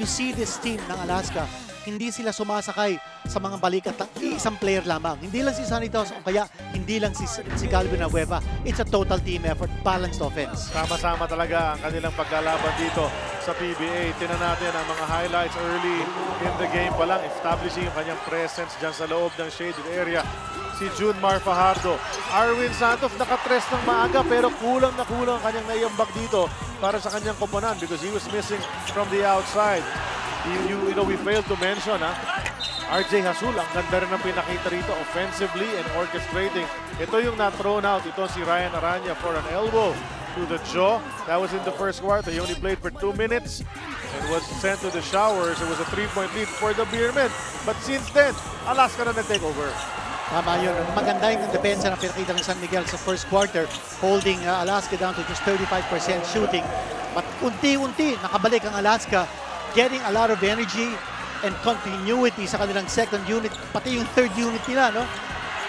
you see this team ng Alaska, hindi sila sumasakay sa mga balikat ng isang player lamang. Hindi lang si Sanitos o kaya hindi lang si Calvin Abueva. It's a total team effort, balanced offense. Sama-sama talaga ang kanilang paglalaban dito sa PBA. Tingnan natin ang mga highlights early in the game pa lang, establishing yung kanyang presence dyan sa loob ng shaded area. Si Junmar Fajardo. Arwin Santos nakatres ng maaga pero kulang na kulang ang kanyang naiambak dito para sa kanyang koponan because he was missing from the outside. You know, we failed to mention, RJ Hasul, ang ganda rin ng pinakita rito offensively and orchestrating. Ito yung na-thrown out. Ito si Ryan Aranya for an elbow to the jaw. That was in the first quarter. He only played for 2 minutes and was sent to the showers. It was a 3-point lead for the Beermen. But since then, Alaska na nag-take over. Tama yun. Maganda yung depensa na pinakita ng San Miguel sa first quarter, holding Alaska down to just 35% shooting. But unti-unti, nakabalik ang Alaska, getting a lot of energy and continuity sa kanilang second unit, pati yung third unit nila, no?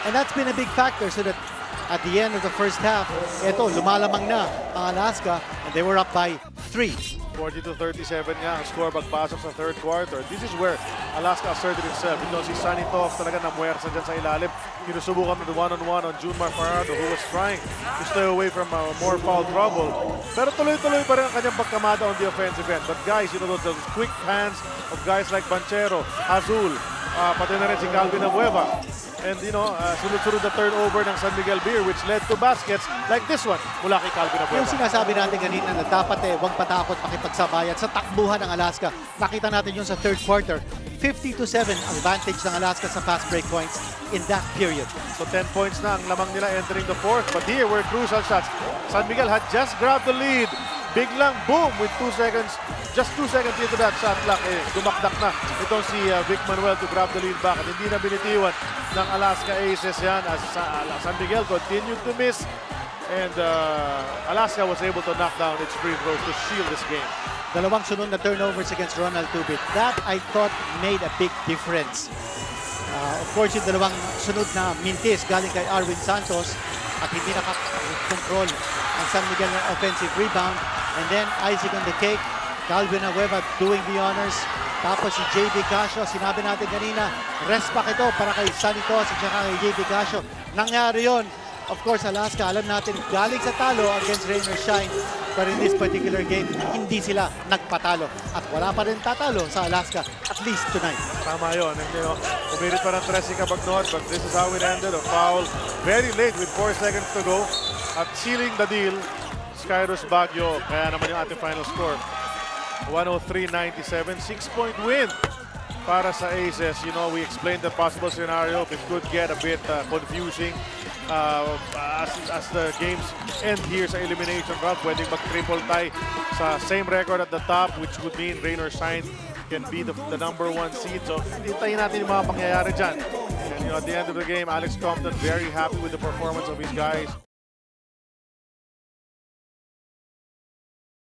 And that's been a big factor so that at the end of the first half, eto, lumalamang na ang Alaska and they were up by 3. 40-37 nga ang score pagpasok sa third quarter. This is where Alaska asserted itself. Ito si Sunny Toff talaga namuwersa dyan sa ilalim. Sinusubukan ng one-on-one on Junmar Fajardo who was trying to stay away from more foul trouble. Pero tuloy-tuloy pa rin ang kanyang pagkamada on the offensive end. But guys, you know, those quick hands of guys like Banchero, Azul, pati na rin si Calvin Abueva. And you know, sunod-sunod na turnover ng San Miguel Beer which led to baskets like this one mula kay Calvin Abueva. Yung sinasabi natin kanina na dapat huwag patakot makipagsabayan sa takbuhan ng Alaska. Nakita natin yun sa third quarter. 50-7 ang advantage ng Alaska sa fast break points in that period. So 10 points na ang lamang nila entering the fourth. But here were crucial shots. San Miguel had just grabbed the lead. Biglang boom with 2 seconds. Just 2 seconds into that shot clock. Dumakdak na itong si Vic Manuel to grab the lead back. At hindi na binitiwan ng Alaska Aces yan as San Miguel continued to miss. And Alaska was able to knock down its free throws to seal this game. Dalawang sunod na turnovers against Ronald Tubit. That, I thought, made a big difference. Of course, yung dalawang sunod na mintis galing kay Arwin Santos at hindi nakakontrol ang San Miguel ng offensive rebound. And then, icing on the cake, Calvin Abueva doing the honors. Tapos si JB Casio, sinabi natin kanina, rest back ito para kay Sanitos at saka kay JB Casio. Nangyari yun. Of course, Alaska, alam natin, galing sa talo against Rain or Shine. But in this particular game, hindi sila nagpatalo. At wala pa rin tatalo sa Alaska, at least tonight. Tama yun. And, you know, umirit pa ng Tracy Cabagnot, but this is how it ended. A foul very late with 4 seconds to go. At sealing the deal, Skyros Baguio. Kaya naman yung ating final score. 103-97, 6-point win para sa Aces. You know, we explained the possible scenario. It could get a bit confusing as the games end here sa elimination round. Pwedeng mag-triple tie sa same record at the top, which would mean Rain or Shine can be the number 1 seed. So, hintayin natin yung mga pangyayari dyan. And you know, at the end of the game, Alex Compton very happy with the performance of his guys.